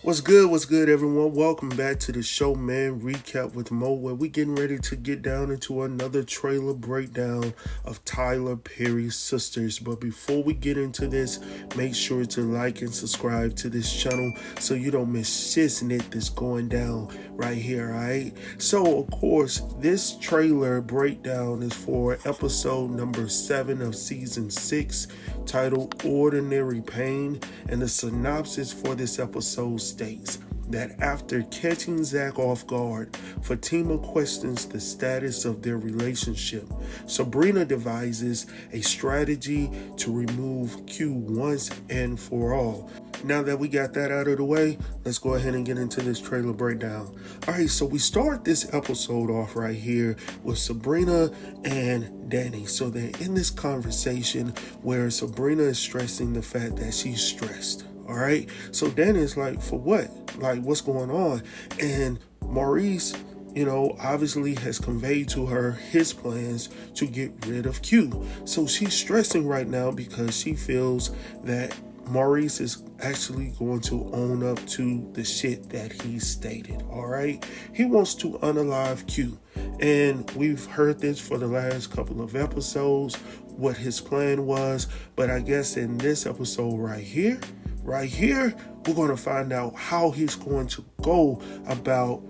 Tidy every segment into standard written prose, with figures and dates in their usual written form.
What's good, everyone? Welcome back to the show, man. Recap with Mo, where we getting ready to get down into another trailer breakdown of Tyler Perry's Sistas. But before we get into this, make sure to like and subscribe to this channel so you don't miss shiznit that's going down right here, alright? So, of course, this trailer breakdown is for episode number 7 of season 6, titled Ordinary Pain, and the synopsis for this episode states that after catching Zac off guard, Fatima questions the status of their relationship. Sabrina devises a strategy to remove Q once and for all. Now that we got that out of the way, let's go ahead and get into this trailer breakdown. Alright, so we start this episode off right here with Sabrina and Danny. So they're in this conversation where Sabrina is stressing the fact that she's stressed. Alright, so Danny's like, for what? Like, what's going on? And Maurice, obviously has conveyed to her his plans to get rid of Q. So she's stressing right now because she feels that Maurice is actually going to own up to the shit that he stated. All right, he wants to unalive Q, and we've heard this for the last couple of episodes what his plan was. But I guess in this episode right here, we're going to find out how he's going to go about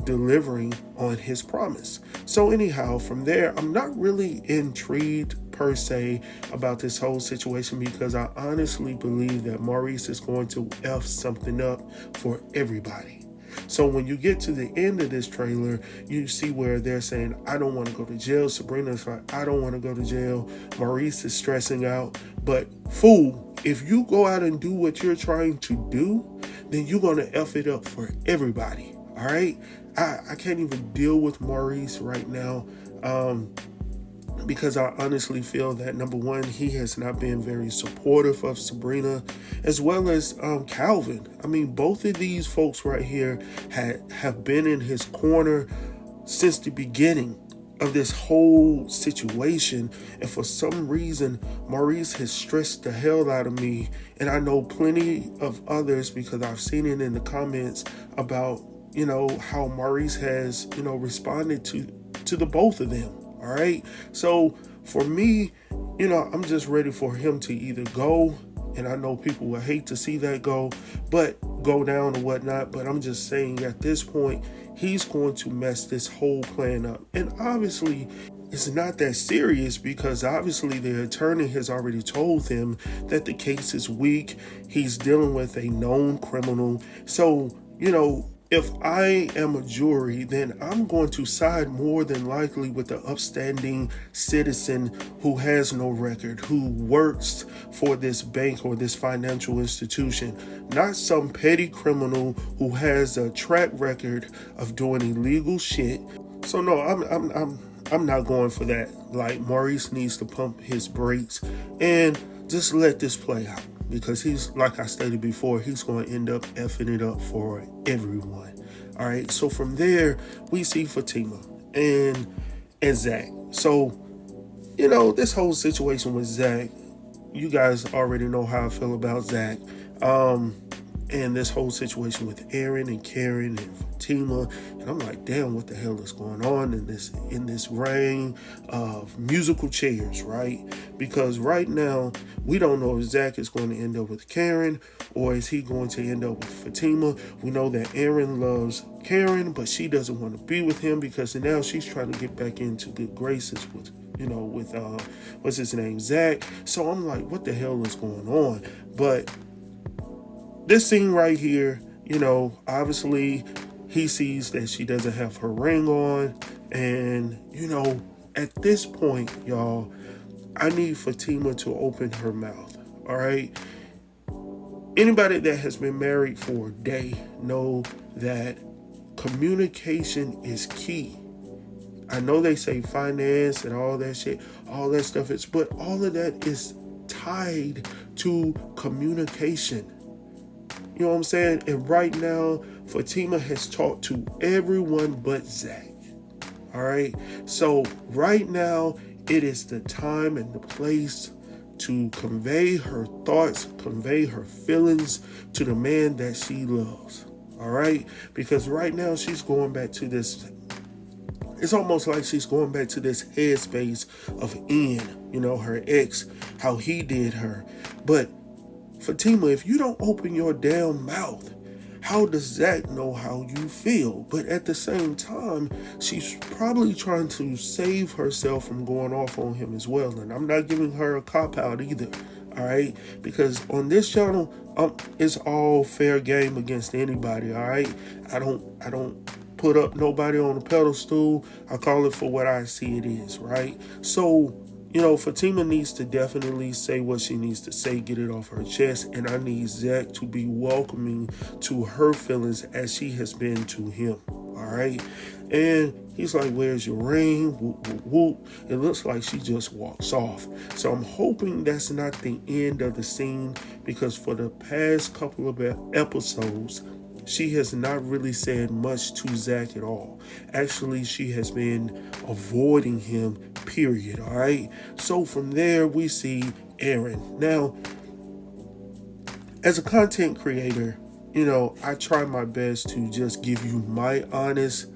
delivering on his promise. So anyhow, from there, I'm not really intrigued per se about this whole situation because I honestly believe that Maurice is going to F something up for everybody. So when you get to the end of this trailer, you see where they're saying, I don't want to go to jail. Sabrina's like, I don't want to go to jail. Maurice is stressing out. But fool, if you go out and do what you're trying to do, then you're going to F it up for everybody. All right? I can't even deal with Maurice right now. Because I honestly feel that, number one, he has not been very supportive of Sabrina, as well as Calvin. I mean, both of these folks right here have been in his corner since the beginning of this whole situation. And for some reason, Maurice has stressed the hell out of me. And I know plenty of others because I've seen it in the comments about, how Maurice has, responded to the both of them. All right. So for me, I'm just ready for him to either go, and I know people will hate to see that go down or whatnot. But I'm just saying at this point, he's going to mess this whole plan up. And obviously, it's not that serious because obviously the attorney has already told him that the case is weak. He's dealing with a known criminal. So, if I am a jury, then I'm going to side more than likely with the upstanding citizen who has no record, who works for this bank or this financial institution, not some petty criminal who has a track record of doing illegal shit. So no, I'm not going for that. Like, Maurice needs to pump his brakes and just let this play out. Because he's, like I stated before, he's going to end up effing it up for everyone. All right. So from there, we see Fatima and Zac. So, this whole situation with Zac, you guys already know how I feel about Zac. And this whole situation with Aaron and Karen and Fatima, and I'm like, damn, what the hell is going on in this reign of musical chairs, right? Because right now we don't know if Zac is going to end up with Karen or is he going to end up with Fatima. We know that Aaron loves Karen, but she doesn't want to be with him because now she's trying to get back into good graces with what's his name, Zac. So I'm like, what the hell is going on? But this scene right here, obviously he sees that she doesn't have her ring on. And, at this point, y'all, I need Fatima to open her mouth. All right. Anybody that has been married for a day know that communication is key. I know they say finance and all that shit, all that stuff but all of that is tied to communication. You know what I'm saying? And right now, Fatima has talked to everyone but Zac. All right. So right now, it is the time and the place to convey her thoughts, convey her feelings to the man that she loves. All right? Because right now she's going back to this. It's almost like she's going back to this headspace of Ian, her ex, how he did her. But Fatima, if you don't open your damn mouth, how does Zac know how you feel? But at the same time, she's probably trying to save herself from going off on him as well. And I'm not giving her a cop-out either, all right? Because on this channel, it's all fair game against anybody, all right? I don't put up nobody on a pedestal. I call it for what I see it is, right? So, Fatima needs to definitely say what she needs to say, get it off her chest, and I need Zac to be welcoming to her feelings as she has been to him, all right? And he's like, where's your ring? Whoop, whoop, whoop. It looks like she just walks off. So I'm hoping that's not the end of the scene, because for the past couple of episodes, she has not really said much to Zac at all. Actually, she has been avoiding him, period, all right? So from there, we see Aaron. Now, as a content creator, I try my best to just give you my honest,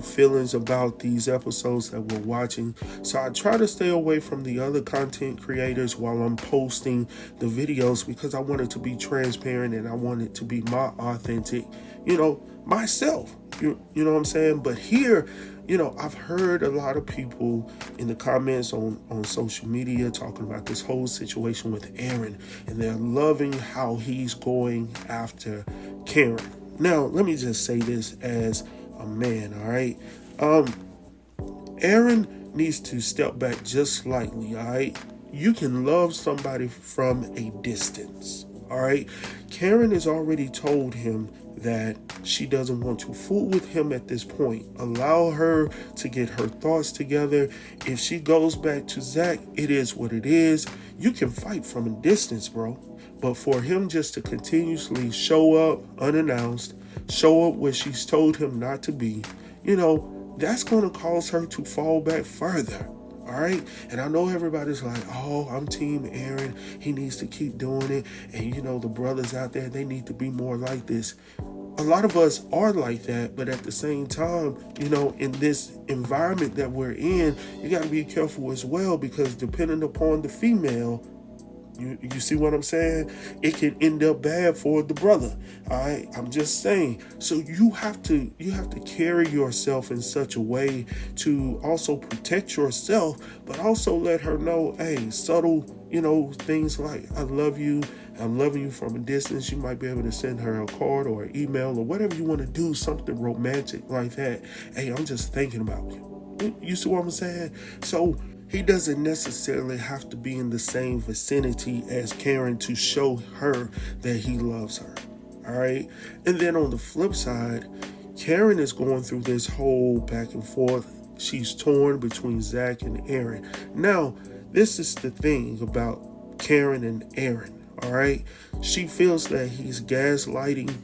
feelings about these episodes that we're watching. So I try to stay away from the other content creators while I'm posting the videos, because I want it to be transparent and I want it to be my authentic, myself. You know what I'm saying? But here, I've heard a lot of people in the comments on social media talking about this whole situation with Aaron, and they're loving how he's going after Karen. Now, let me just say this as a man, all right? Aaron needs to step back just slightly, all right? You can love somebody from a distance, all right? Karen has already told him that she doesn't want to fool with him at this point. Allow her to get her thoughts together. If she goes back to Zac, it is what it is. You can fight from a distance, bro. But for him just to continuously show up unannounced, show up where she's told him not to be, that's going to cause her to fall back further. All right. And I know everybody's like, oh, I'm team Aaron. He needs to keep doing it. And, the brothers out there, they need to be more like this. A lot of us are like that. But at the same time, in this environment that we're in, you got to be careful as well, because depending upon the female, you see what I'm saying? It can end up bad for the brother. All right, I'm just saying. So you have to carry yourself in such a way to also protect yourself, but also let her know, hey, subtle, things like I love you. I'm loving you from a distance. You might be able to send her a card or an email or whatever you want to do, something romantic like that. Hey, I'm just thinking about you. You see what I'm saying? So he doesn't necessarily have to be in the same vicinity as Karen to show her that he loves her. All right. And then on the flip side, Karen is going through this whole back and forth. She's torn between Zac and Aaron. Now, this is the thing about Karen and Aaron. All right. She feels that he's gaslighting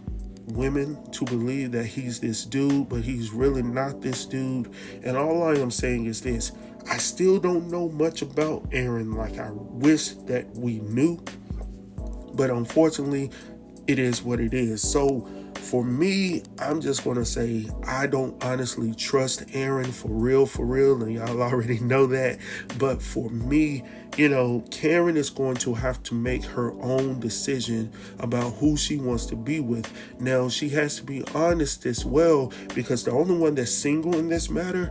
women to believe that he's this dude, but he's really not this dude. And all I am saying is this. I still don't know much about Aaron like I wish that we knew, but unfortunately, it is what it is. So for me, I'm just going to say I don't honestly trust Aaron for real, and y'all already know that. But for me, Karen is going to have to make her own decision about who she wants to be with. Now, she has to be honest as well, because the only one that's single in this matter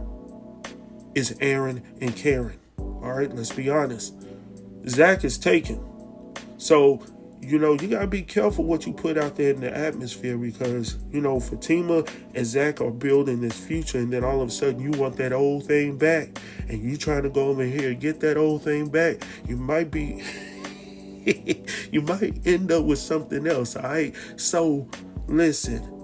is Aaron and Karen. All right, let's be honest. Zac is taken. So, you got to be careful what you put out there in the atmosphere, because, Fatima and Zac are building this future, and then all of a sudden you want that old thing back, and you trying to go over here and get that old thing back. You might be, you might end up with something else, all right? So, listen.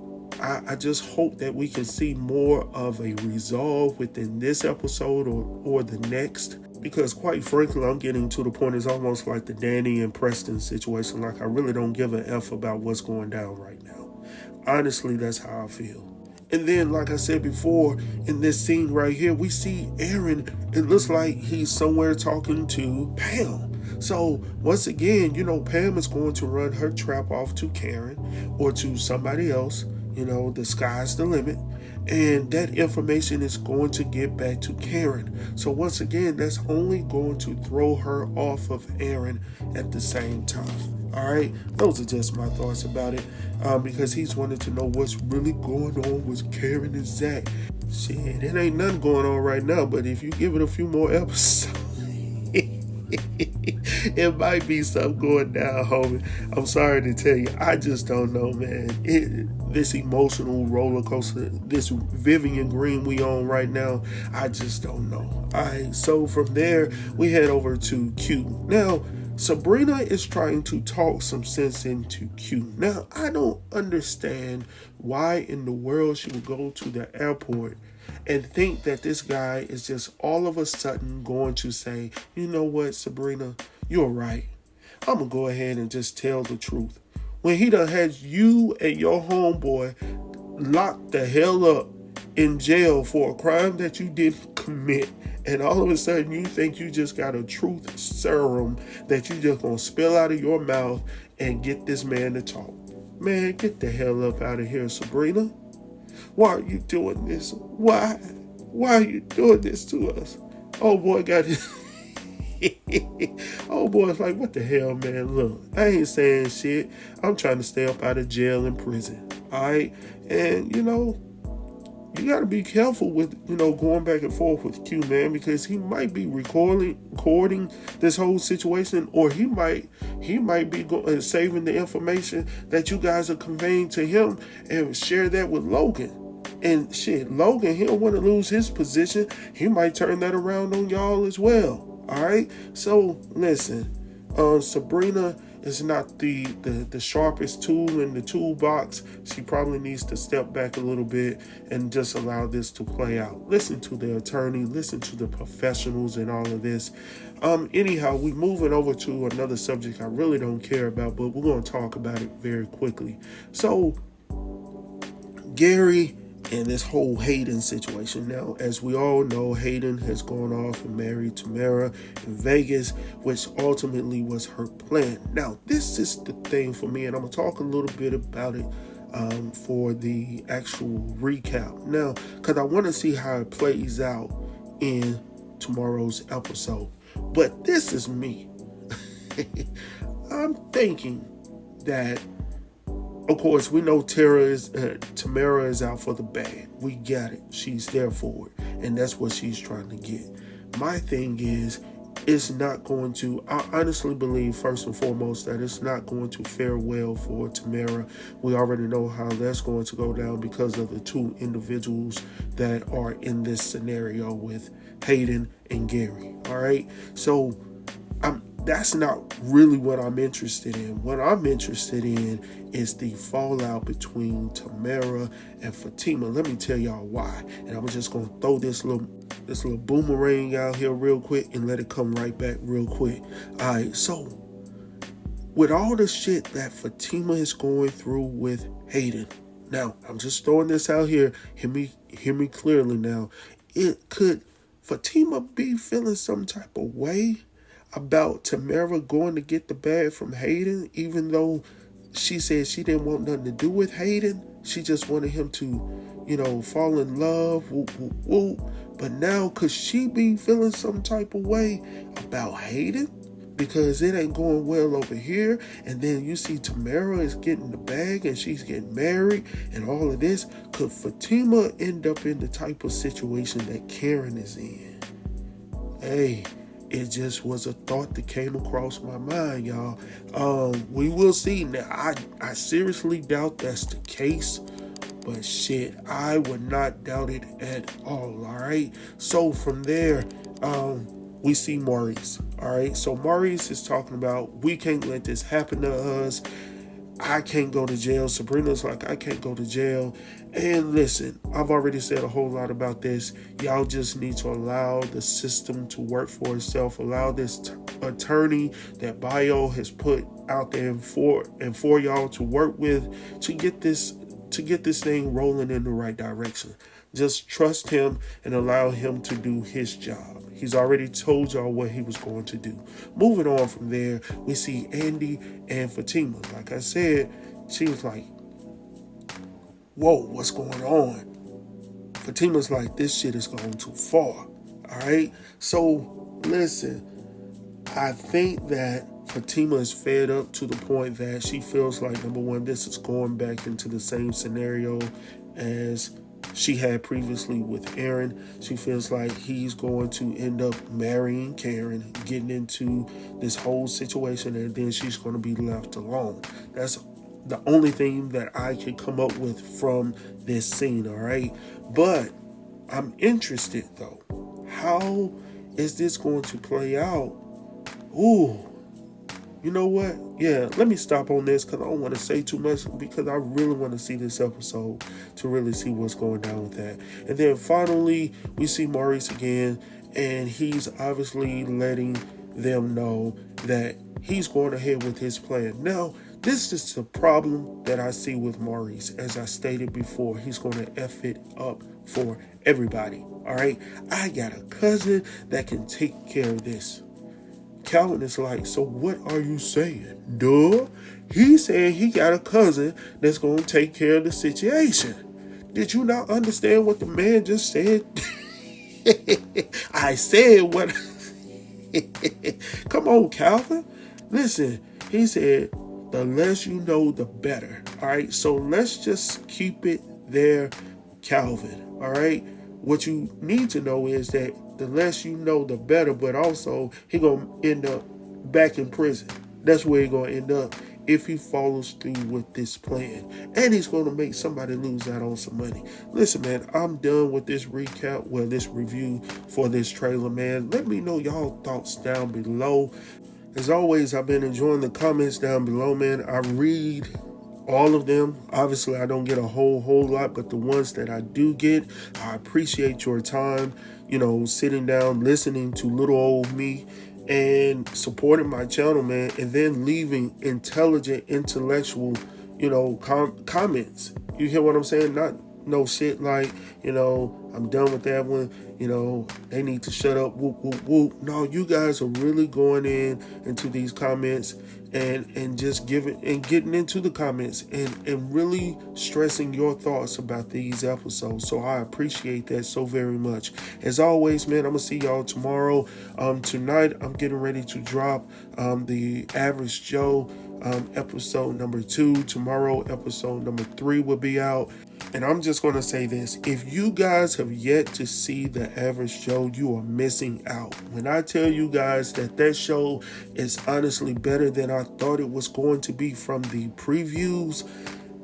I just hope that we can see more of a resolve within this episode or the next, because quite frankly, I'm getting to the point, it's almost like the Danny and Preston situation. Like, I really don't give a F about what's going down right now. Honestly, that's how I feel. And then, like I said before, in this scene right here, we see Aaron. It looks like he's somewhere talking to Pam. So once again, Pam is going to run her trap off to Karen or to somebody else. The sky's the limit. And that information is going to get back to Karen. So once again, that's only going to throw her off of Aaron at the same time. All right, those are just my thoughts about it, because he's wanted to know what's really going on with Karen and Zac. Shit, it ain't nothing going on right now, but if you give it a few more episodes, it might be something going down, homie. I'm sorry to tell you, I just don't know, man. This emotional roller coaster, this Vivian Green we on right now, I just don't know. All right, so from there, we head over to Q. Now, Sabrina is trying to talk some sense into Q. Now, I don't understand why in the world she would go to the airport and think that this guy is just all of a sudden going to say, you know what, Sabrina, you're right. I'm going to go ahead and just tell the truth. When he done had you and your homeboy locked the hell up in jail for a crime that you didn't commit, and all of a sudden you think you just got a truth serum that you just gonna spill out of your mouth and get this man to talk. Man, get the hell up out of here, Sabrina. Why are you doing this? Why are you doing this to us? Oh boy got his oh boy's like, what the hell, man? Look, I ain't saying shit. I'm trying to stay up out of jail and prison. Alright? And you got to be careful with, going back and forth with Q, man, because he might be recording this whole situation, or he might be saving the information that you guys are conveying to him and share that with Logan. And shit, Logan, he don't want to lose his position. He might turn that around on y'all as well. All right. So listen, Sabrina is not the sharpest tool in the toolbox. She probably needs to step back a little bit and just allow this to play out. Listen to the attorney, listen to the professionals and all of this. Anyhow, we're moving over to another subject I really don't care about, but we're going to talk about it very quickly. So, Gary and this whole Hayden situation. Now, as we all know, Hayden has gone off and married Tamara in Vegas, which ultimately was her plan. Now, this is the thing for me, and I'm going to talk a little bit about it for the actual recap. Now, because I want to see how it plays out in tomorrow's episode. But this is me. I'm thinking that, of course, we know Tamara is out for the bag. We got it. She's there for it. And that's what she's trying to get. My thing is, it's not going to, I honestly believe, first and foremost, that it's not going to fare well for Tamara. We already know how that's going to go down because of the two individuals that are in this scenario with Hayden and Gary. All right? So, that's not really what I'm interested in. What I'm interested in is the fallout between Tamara and Fatima. Let me tell y'all why. And I'm just going to throw this little boomerang out here real quick and let it come right back real quick. All right, so with all the shit that Fatima is going through with Hayden, now I'm just throwing this out here. Hear me clearly now. Could Fatima be feeling some type of way about Tamara going to get the bag from Hayden, even though she said she didn't want nothing to do with Hayden? She just wanted him to, fall in love, whoop, whoop, whoop. But now, could she be feeling some type of way about Hayden? Because it ain't going well over here. And then you see Tamara is getting the bag and she's getting married and all of this. Could Fatima end up in the type of situation that Karen is in? Hey, it just was a thought that came across my mind, y'all. We will see. Now, I seriously doubt that's the case. But shit, I would not doubt it at all, all right? So from there, we see Maurice, all right? So Maurice is talking about, we can't let this happen to us. I can't go to jail. Sabrina's like, I can't go to jail. And listen, I've already said a whole lot about this. Y'all just need to allow the system to work for itself. Allow this attorney that Bio has put out there for y'all to work with to get this thing rolling in the right direction. Just trust him and allow him to do his job. He's already told y'all what he was going to do. Moving on from there, we see Andi and Fatima. Like I said, she was like, whoa, what's going on? Fatima's like, this shit is going too far. All right? So, listen, I think that Fatima is fed up to the point that she feels like, number one, this is going back into the same scenario as she had previously with Aaron. She feels like he's going to end up marrying Karen, getting into this whole situation, and then she's going to be left alone. That's the only thing that I can come up with from this scene, all right? But I'm interested, though. How is this going to play out? Ooh, you know what? Yeah, let me stop on this because I don't want to say too much, because I really want to see this episode to really see what's going down with that. And then finally, we see Maurice again, and he's obviously letting them know that he's going ahead with his plan. Now, this is the problem that I see with Maurice. As I stated before, he's going to F it up for everybody. All right? I got a cousin that can take care of this. Calvin is like, so what are you saying? Duh. He said he got a cousin that's going to take care of the situation. Did you not understand what the man just said? I said what... Come on, Calvin. Listen, he said, the less you know, the better. All right, so let's just keep it there, Calvin. All right, what you need to know is that the less you know, the better, but also he gonna end up back in prison. That's where he gonna end up if he follows through with this plan. And he's gonna make somebody lose out on some money. Listen, man, I'm done with this recap, this review for this trailer, man. Let me know y'all thoughts down below. As always, I've been enjoying the comments down below, man. I read all of them. Obviously, I don't get a whole lot, but the ones that I do get, I appreciate your time, sitting down, listening to little old me and supporting my channel, man, and then leaving intelligent, intellectual, comments. You hear what I'm saying? Not no shit like, I'm done with that one. They need to shut up. Whoop, whoop, whoop. No, you guys are really going into these comments and just getting into the comments and really stressing your thoughts about these episodes. So I appreciate that so very much. As always, man, I'm gonna see y'all tomorrow. Tonight I'm getting ready to drop the Average Joe episode number 2. Tomorrow episode number 3 will be out. And I'm just going to say this. If you guys have yet to see The Average Joe, you are missing out. When I tell you guys that show is honestly better than I thought it was going to be from the previews,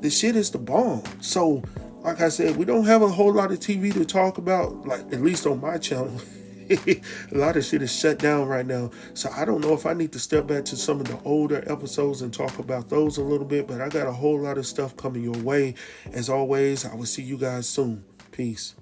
the shit is the bomb. So, like I said, we don't have a whole lot of TV to talk about, like at least on my channel. A lot of shit is shut down right now. So I don't know if I need to step back to some of the older episodes and talk about those a little bit, but I got a whole lot of stuff coming your way. As always, I will see you guys soon. Peace.